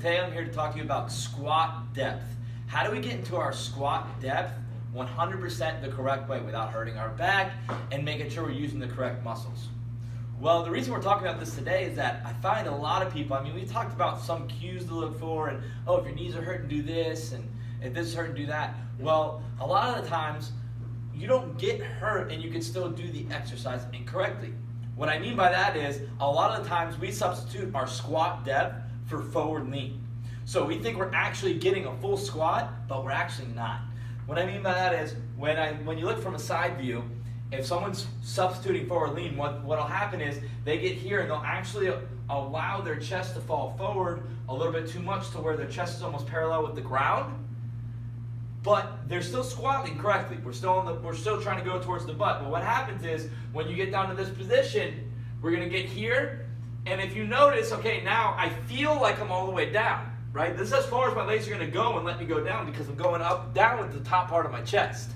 today I'm here to talk to you about squat depth. How do we get into our squat depth 100% the correct way without hurting our back and making sure we're using the correct muscles? Well, the reason we're talking about this today is that I find a lot of people, we talked about some cues to look for and, oh, if your knees are hurting, do this, and if this is hurting, do that. Well, a lot of the times, you don't get hurt and you can still do the exercise incorrectly. What I mean by that is, a lot of the times we substitute our squat depth for forward lean. So we think we're actually getting a full squat, but we're actually not. What I mean by that is, when you look from a side view, if someone's substituting forward lean, what'll happen is they get here and they'll actually allow their chest to fall forward a little bit too much to where their chest is almost parallel with the ground, but they're still squatting correctly. We're still trying to go towards the butt. But what happens is, when you get down to this position, we're gonna get here, and if you notice, okay, now I feel like I'm all the way down, right? This is as far as my legs are gonna go and let me go down because I'm going up, down with the top part of my chest.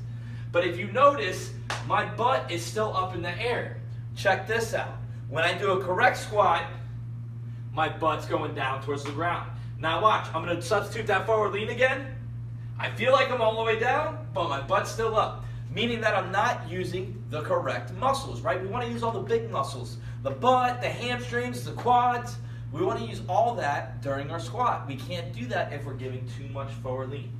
But if you notice, my butt is still up in the air. Check this out. When I do a correct squat, my butt's going down towards the ground. Now watch, I'm gonna substitute that forward lean again. I feel like I'm all the way down, but my butt's still up, meaning that I'm not using the correct muscles, right? We want to use all the big muscles, the butt, the hamstrings, the quads. We want to use all that during our squat. We can't do that if we're giving too much forward lean.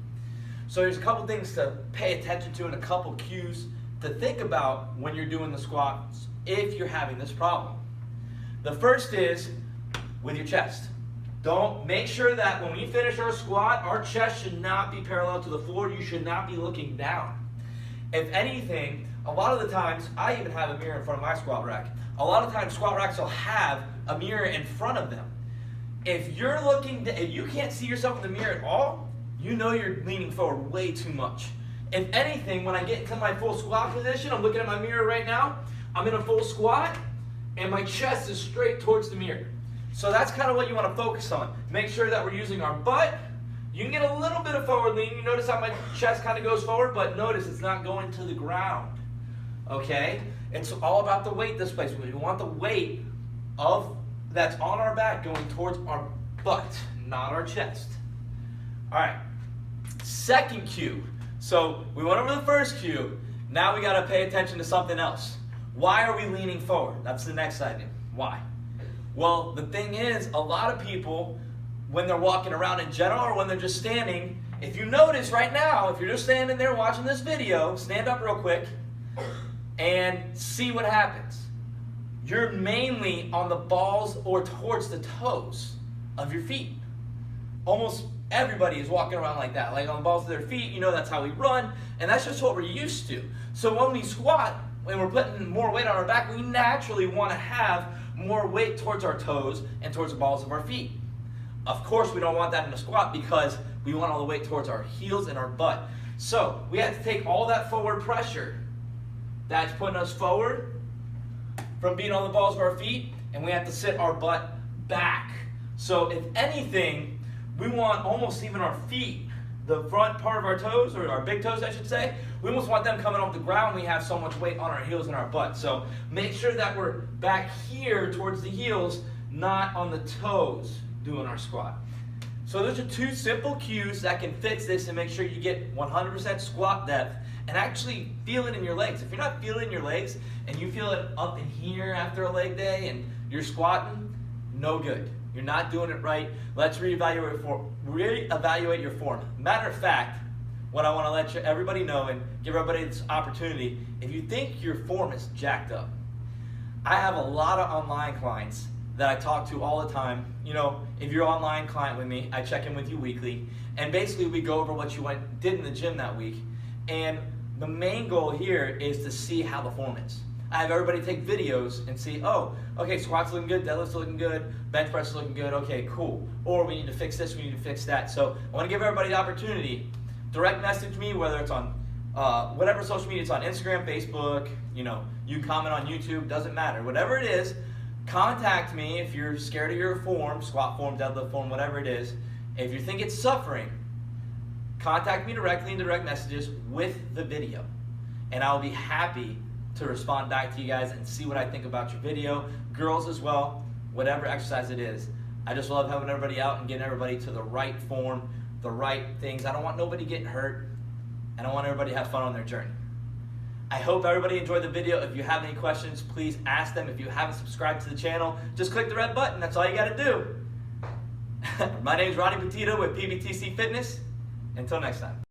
So there's a couple things to pay attention to and a couple cues to think about when you're doing the squats if you're having this problem. The first is with your chest. Make sure that when we finish our squat, our chest should not be parallel to the floor. You should not be looking down. If anything, a lot of the times, I even have a mirror in front of my squat rack. A lot of times squat racks will have a mirror in front of them. If you can't see yourself in the mirror at all, you know you're leaning forward way too much. If anything, when I get into my full squat position, I'm looking at my mirror right now, I'm in a full squat, and my chest is straight towards the mirror. So that's kind of what you want to focus on. Make sure that we're using our butt. You can get a little bit of forward lean. You notice how my chest kind of goes forward, but notice it's not going to the ground. Okay? It's all about the weight this place. We want the weight that's on our back going towards our butt, not our chest. All right. Second cue. So we went over the first cue. Now we got to pay attention to something else. Why are we leaning forward? That's the next item. Why? Well, the thing is, a lot of people, when they're walking around in general or when they're just standing, if you notice right now, if you're just standing there watching this video, stand up real quick and see what happens. You're mainly on the balls or towards the toes of your feet. Almost everybody is walking around like that, like on the balls of their feet. You know that's how we run, and that's just what we're used to. So when we squat, when we're putting more weight on our back, we naturally want to have more weight towards our toes and towards the balls of our feet. Of course, we don't want that in a squat because we want all the weight towards our heels and our butt. So we have to take all that forward pressure that's putting us forward from being on the balls of our feet, and we have to sit our butt back. So if anything, we want almost even our feet, the front part of our toes, or our big toes I should say, we almost want them coming off the ground. We have so much weight on our heels and our butt. So make sure that we're back here towards the heels, not on the toes doing our squat. So those are two simple cues that can fix this and make sure you get 100% squat depth and actually feel it in your legs. If you're not feeling it in your legs and you feel it up in here after a leg day and you're squatting, no good. You're not doing it right. Let's reevaluate your form. Matter of fact, what I want to let everybody know and give everybody this opportunity, if you think your form is jacked up, I have a lot of online clients that I talk to all the time. You know, if you're an online client with me, I check in with you weekly, and basically we go over what you did in the gym that week. And the main goal here is to see how the form is. I have everybody take videos and see, oh, okay, squats looking good, deadlifts looking good, bench press is looking good, okay, cool. Or we need to fix this, we need to fix that. So I want to give everybody the opportunity. Direct message me, whether it's on whatever social media, it's on Instagram, Facebook, you can comment on YouTube, doesn't matter. Whatever it is, contact me if you're scared of your form, squat form, deadlift form, whatever it is. If you think it's suffering, contact me directly in direct messages with the video. And I'll be happy to respond back to you guys and see what I think about your video. Girls as well, whatever exercise it is, I just love helping everybody out and getting everybody to the right form, the right things. I don't want nobody getting hurt, and I want everybody to have fun on their journey. I hope everybody enjoyed the video. If you have any questions, please ask them. If you haven't subscribed to the channel, just click the red button. That's all you got to do. My name is Ronnie Petito with PBTC Fitness. Until next time.